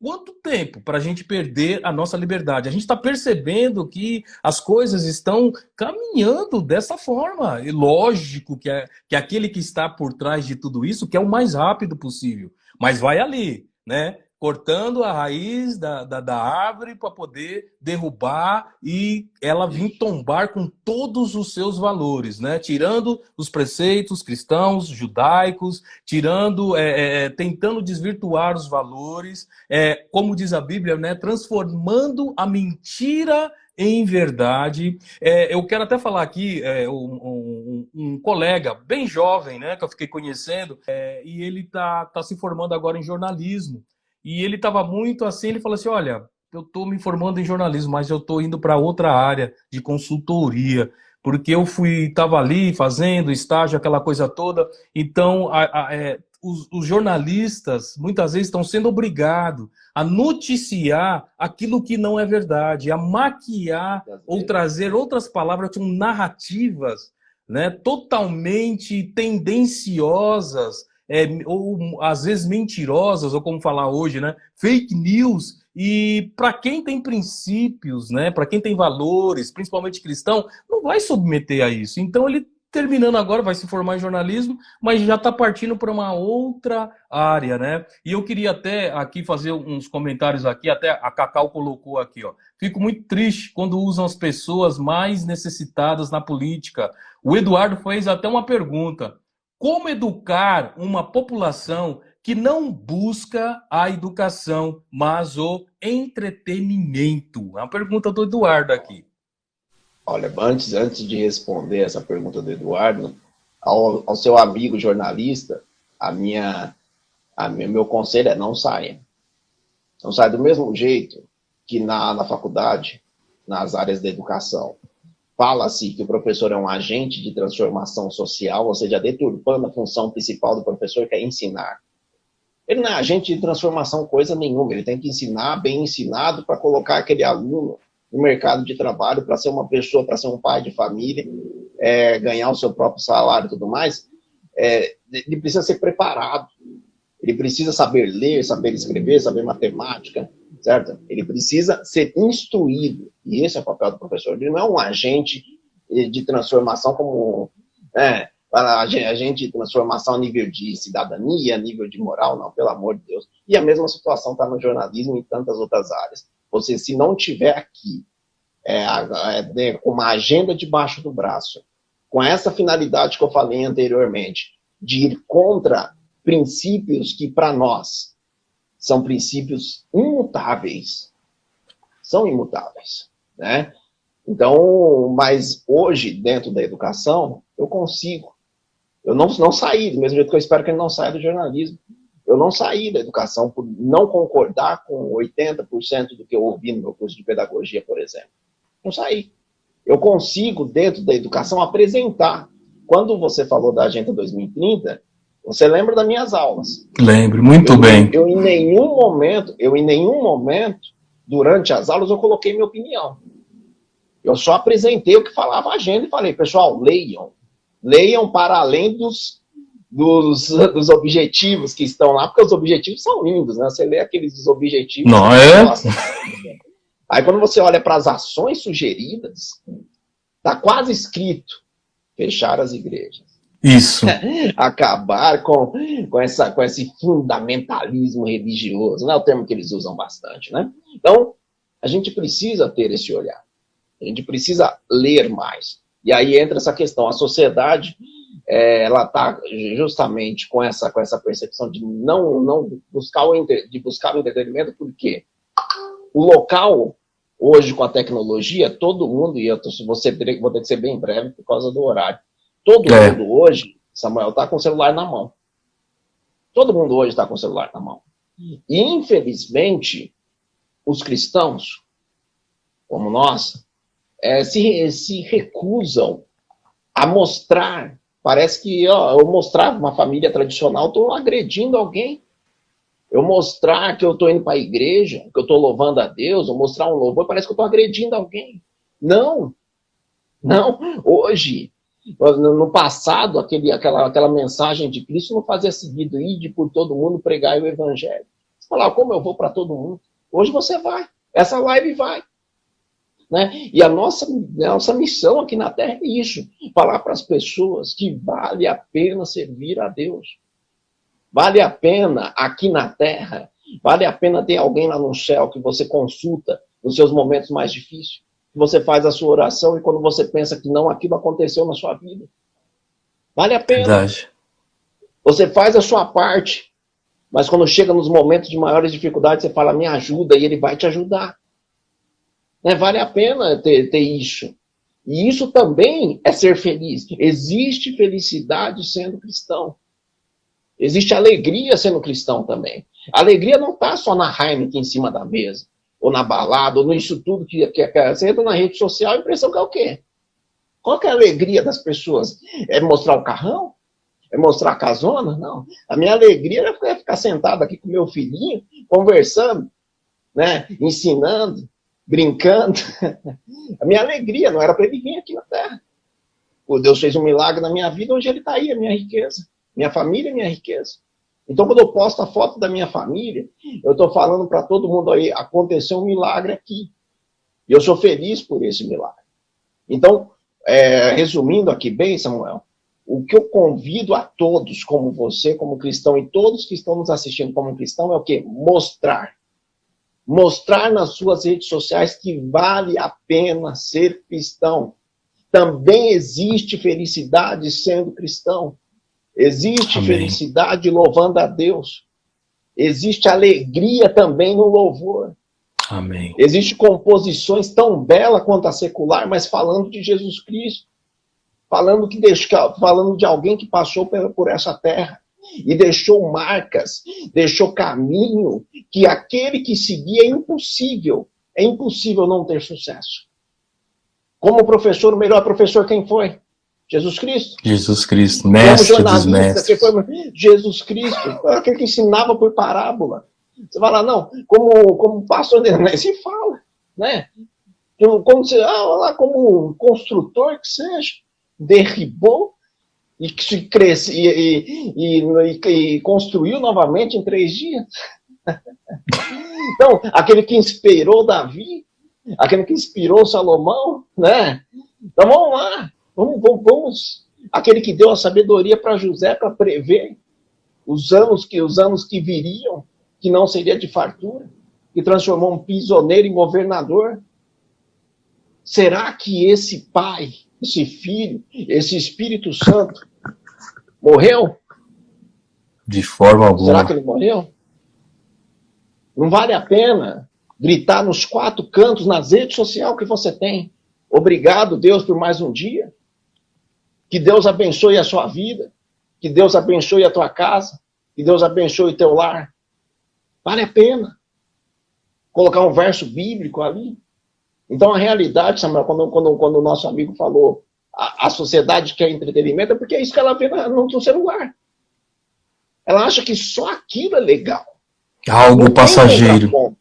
Quanto tempo para a gente perder a nossa liberdade? A gente está percebendo que as coisas estão caminhando dessa forma. E lógico que aquele que está por trás de tudo isso quer o mais rápido possível, mas vai ali, né? cortando a raiz da árvore para poder derrubar e ela vir tombar com todos os seus valores, né? Tirando os preceitos cristãos, judaicos, tentando desvirtuar os valores, como diz a Bíblia, né? Transformando a mentira em verdade. Eu quero até falar aqui, um colega bem jovem, né, que eu fiquei conhecendo, e ele tá se formando agora em jornalismo. E ele estava muito assim, ele falou assim, olha, eu estou me formando em jornalismo, mas eu estou indo para outra área de consultoria, porque eu estava ali fazendo estágio, aquela coisa toda. Então, os jornalistas, muitas vezes, estão sendo obrigados a noticiar aquilo que não é verdade, a maquiar ou trazer outras palavras com narrativas, né, totalmente tendenciosas, ou às vezes mentirosas, ou como falar hoje, né, fake news. E para quem tem princípios, né, para quem tem valores, principalmente cristão, não vai submeter a isso. Então ele, terminando agora, vai se formar em jornalismo, mas já está partindo para uma outra área, né? E eu queria até aqui fazer uns comentários aqui, até a Cacau colocou aqui, ó. Fico muito triste quando usam as pessoas mais necessitadas na política. O Eduardo fez até uma pergunta: como educar uma população que não busca a educação, mas o entretenimento? É uma pergunta do Eduardo aqui. Olha, antes de responder essa pergunta do Eduardo, ao seu amigo jornalista, meu conselho é não saia. Não saia do mesmo jeito que na faculdade, nas áreas da educação. Fala-se que o professor é um agente de transformação social, ou seja, deturpando a função principal do professor, que é ensinar. Ele não é agente de transformação coisa nenhuma, ele tem que ensinar bem ensinado para colocar aquele aluno no mercado de trabalho, para ser uma pessoa, para ser um pai de família, ganhar o seu próprio salário e tudo mais. Ele precisa ser preparado, ele precisa saber ler, saber escrever, saber matemática, certo? Ele precisa ser instruído, e esse é o papel do professor. Ele não é um agente de transformação como agente de transformação a nível de cidadania, a nível de moral, não, pelo amor de Deus. E a mesma situação está no jornalismo e em tantas outras áreas. Você, se não tiver aqui uma agenda debaixo do braço, com essa finalidade que eu falei anteriormente, de ir contra princípios que, para nós, são princípios imutáveis. São imutáveis, né? Então, mas hoje, dentro da educação, eu consigo. Eu não saí, do mesmo jeito que eu espero que ele não saia do jornalismo. Eu não saí da educação por não concordar com 80% do que eu ouvi no meu curso de pedagogia, por exemplo. Não saí. Eu consigo, dentro da educação, apresentar. Quando você falou da Agenda 2030, você lembra das minhas aulas? Lembro, muito bem. Eu em nenhum momento, durante as aulas, eu coloquei minha opinião. Eu só apresentei o que falava a agenda e falei, pessoal, leiam para além dos objetivos que estão lá, porque os objetivos são lindos, né? Você lê aqueles objetivos... Não é? Nossa. Aí quando você olha para as ações sugeridas, está quase escrito, fechar as igrejas. Isso. Acabar com esse fundamentalismo religioso, não é o termo que eles usam bastante, né? Então, a gente precisa ter esse olhar. A gente precisa ler mais. E aí entra essa questão. A sociedade, ela está justamente com essa percepção de não buscar o entretenimento, porque o local, hoje com a tecnologia, todo mundo, e vou ter que ser bem breve por causa do horário, todo mundo hoje, Samuel, está com o celular na mão. Todo mundo hoje está com o celular na mão. E, infelizmente, os cristãos, como nós, se recusam a mostrar. Parece que eu mostrar uma família tradicional, estou agredindo alguém. Eu mostrar que eu estou indo para a igreja, que eu estou louvando a Deus, ou mostrar um louvor, parece que eu estou agredindo alguém. Não. Hoje, no passado, aquela mensagem de Cristo não fazia seguido, ide por todo mundo pregar o evangelho. Você fala, como eu vou para todo mundo? Hoje você vai. Essa live vai. Né? E a nossa missão aqui na Terra é isso, falar para as pessoas que vale a pena servir a Deus. Vale a pena aqui na Terra Vale a pena ter alguém lá no céu que você consulta nos seus momentos mais difíceis, que você faz a sua oração e quando você pensa que não, aquilo aconteceu na sua vida. Vale a pena. Verdade. Você faz a sua parte, mas quando chega nos momentos de maiores dificuldades, você fala, me ajuda, e ele vai te ajudar. Né? Vale a pena ter isso. E isso também é ser feliz. Existe felicidade sendo cristão. Existe alegria sendo cristão também. A alegria não está só na Heineken em cima da mesa, ou na balada, ou nisso tudo que você entra na rede social, a impressão que é o quê? Qual que é a alegria das pessoas? É mostrar o carrão? É mostrar a casona? Não. A minha alegria era ficar sentado aqui com meu filhinho, conversando, né? Ensinando, brincando. A minha alegria não era para ele vir aqui na Terra. O Deus fez um milagre na minha vida, hoje ele está aí, a minha riqueza. Minha família é minha riqueza. Então, quando eu posto a foto da minha família, eu estou falando para todo mundo aí, aconteceu um milagre aqui. E eu sou feliz por esse milagre. Então, resumindo aqui bem, Samuel, o que eu convido a todos, como você, como cristão, e todos que estão nos assistindo como cristão, é o quê? Mostrar. Mostrar nas suas redes sociais que vale a pena ser cristão. Também existe felicidade sendo cristão. Existe Amém. felicidade louvando a Deus. Existe alegria também no louvor. Amém. Existem composições tão belas quanto a secular, mas falando de Jesus Cristo. Falando de alguém que passou por essa terra. E deixou marcas, deixou caminho, que aquele que seguia é impossível. É impossível não ter sucesso. Como professor, o melhor professor quem foi? Jesus Cristo. Jesus Cristo, mestre dos mestres. Jesus Cristo, aquele que ensinava por parábola. Você fala, não, como pastor, nem se fala, né? Como construtor que seja, derribou e construiu novamente em 3 dias. Então, aquele que inspirou Davi, aquele que inspirou Salomão, né? Então vamos lá. Vamos. Aquele que deu a sabedoria para José para prever os anos que viriam, que não seria de fartura, que transformou um prisioneiro em governador. Será que esse pai, esse filho, esse Espírito Santo morreu? De forma alguma. Será que ele morreu? Não vale a pena gritar nos 4 cantos, nas redes sociais que você tem. Obrigado, Deus, por mais um dia. Que Deus abençoe a sua vida. Que Deus abençoe a tua casa. Que Deus abençoe o teu lar. Vale a pena colocar um verso bíblico ali. Então, a realidade, Samuel, quando o nosso amigo falou a sociedade quer entretenimento, é porque é isso que ela vê no celular. Ela acha que só aquilo é legal. Algo passageiro.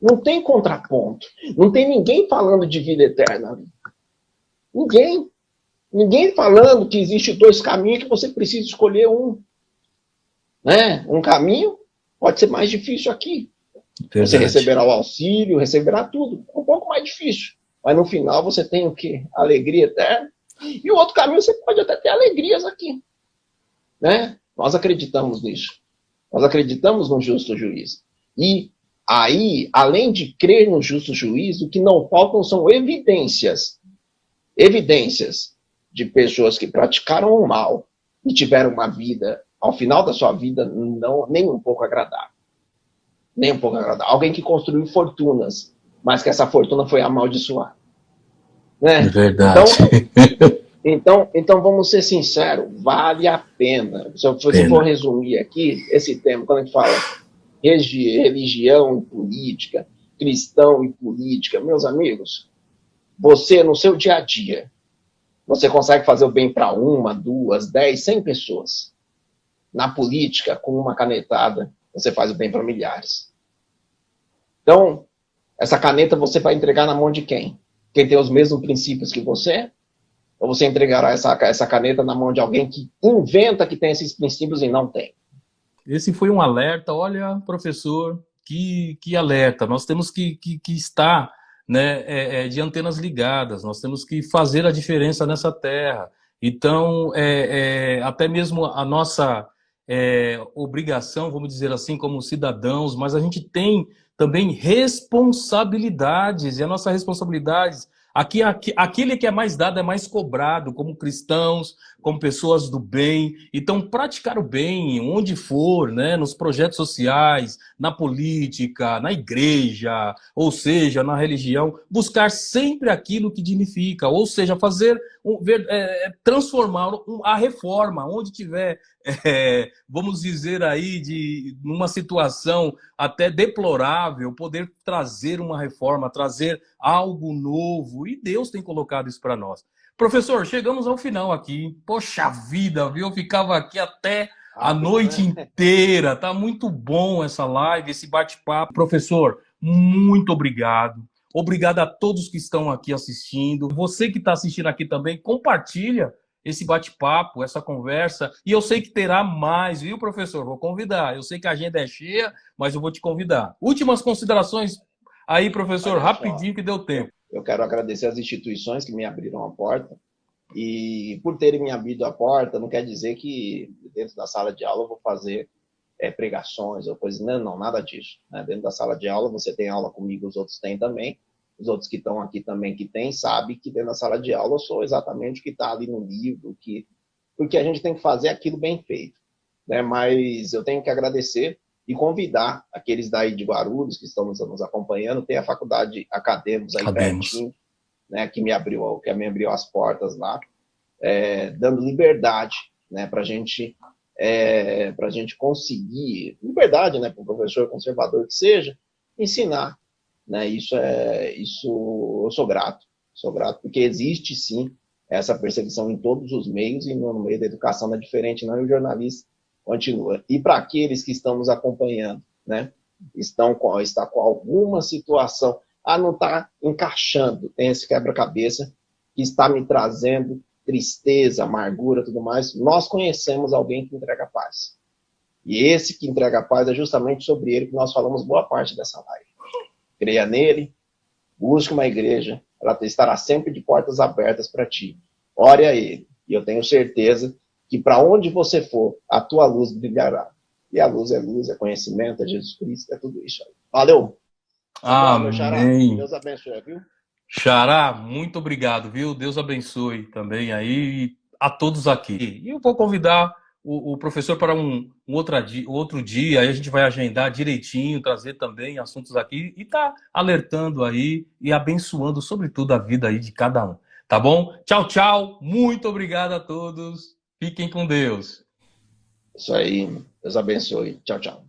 Não tem contraponto. Não tem ninguém falando de vida eterna ali. Ninguém falando que existe 2 caminhos que você precisa escolher um. Né? Um caminho pode ser mais difícil aqui. Verdade. Você receberá o auxílio, receberá tudo. Um pouco mais difícil. Mas no final você tem o quê? Alegria eterna. E o outro caminho você pode até ter alegrias aqui. Né? Nós acreditamos nisso. Nós acreditamos no justo juiz. E aí, além de crer no justo juiz, o que não faltam são evidências. Evidências de pessoas que praticaram o mal e tiveram uma vida, ao final da sua vida, nem um pouco agradável. Nem um pouco agradável. Alguém que construiu fortunas, mas que essa fortuna foi amaldiçoada. Né? Verdade. Então, vamos ser sinceros, vale a pena. Se eu for resumir aqui, esse tema, quando a gente fala religião e política, cristão e política, meus amigos, você, no seu dia a dia, você consegue fazer o bem para 1, 2, 10, 100 pessoas. Na política, com uma canetada, você faz o bem para milhares. Então, essa caneta você vai entregar na mão de quem? Quem tem os mesmos princípios que você? Ou você entregará essa caneta na mão de alguém que inventa que tem esses princípios e não tem? Esse foi um alerta. Olha, professor, que alerta. Nós temos que estar, né, de antenas ligadas. Nós temos que fazer a diferença nessa terra. Então, até mesmo a nossa obrigação, vamos dizer assim, como cidadãos, mas a gente tem também responsabilidades, e a nossa responsabilidade, aquele que é mais dado é mais cobrado, como cristãos, como pessoas do bem. Então, praticar o bem, onde for, né, nos projetos sociais, na política, na igreja, ou seja, na religião, buscar sempre aquilo que dignifica, ou seja, transformar a reforma, onde tiver, vamos dizer aí, numa situação até deplorável, poder trazer uma reforma, trazer algo novo, e Deus tem colocado isso para nós. Professor, chegamos ao final aqui. Poxa vida, viu? Eu ficava aqui até a noite inteira. Tá muito bom essa live, esse bate-papo. Professor, muito obrigado. Obrigado a todos que estão aqui assistindo. Você que está assistindo aqui também, compartilha esse bate-papo, essa conversa. E eu sei que terá mais, viu, professor? Vou convidar. Eu sei que a agenda é cheia, mas eu vou te convidar. Últimas considerações aí, professor, rapidinho que deu tempo. Eu quero agradecer às instituições que me abriram a porta, e por terem me abrido a porta, não quer dizer que dentro da sala de aula eu vou fazer pregações ou coisas, não, nada disso. Né? Dentro da sala de aula você tem aula comigo, os outros têm também, os outros que estão aqui também que têm, sabem que dentro da sala de aula eu sou exatamente o que está ali no livro, porque a gente tem que fazer aquilo bem feito. Né? Mas eu tenho que agradecer e convidar aqueles daí de Guarulhos que estão nos acompanhando. Tem a faculdade Academos aí pertinho, né, que me abriu as portas lá, dando liberdade, né, para a gente conseguir, liberdade, né, para o professor conservador que seja, ensinar. Né, isso eu sou grato, porque existe sim essa perseguição em todos os meios, e no meio da educação não é diferente, não, e o jornalista continua. E para aqueles que estão nos acompanhando, né, está com alguma situação, não está encaixando, tem esse quebra-cabeça que está me trazendo tristeza, amargura, tudo mais, nós conhecemos alguém que entrega paz. E esse que entrega paz é justamente sobre ele que nós falamos boa parte dessa live. Creia nele, busque uma igreja, ela estará sempre de portas abertas para ti. Ore a ele, e eu tenho certeza que para onde você for, a tua luz brilhará. E a luz, é conhecimento, é Jesus Cristo, é tudo isso aí. Valeu! Amém. Xará, Deus abençoe, viu? Xará, muito obrigado, viu? Deus abençoe também aí a todos aqui. E eu vou convidar o professor para um outro dia, aí a gente vai agendar direitinho, trazer também assuntos aqui e tá alertando aí e abençoando, sobretudo, a vida aí de cada um. Tá bom? Tchau, tchau. Muito obrigado a todos. Fiquem com Deus. Isso aí. Deus abençoe. Tchau, tchau.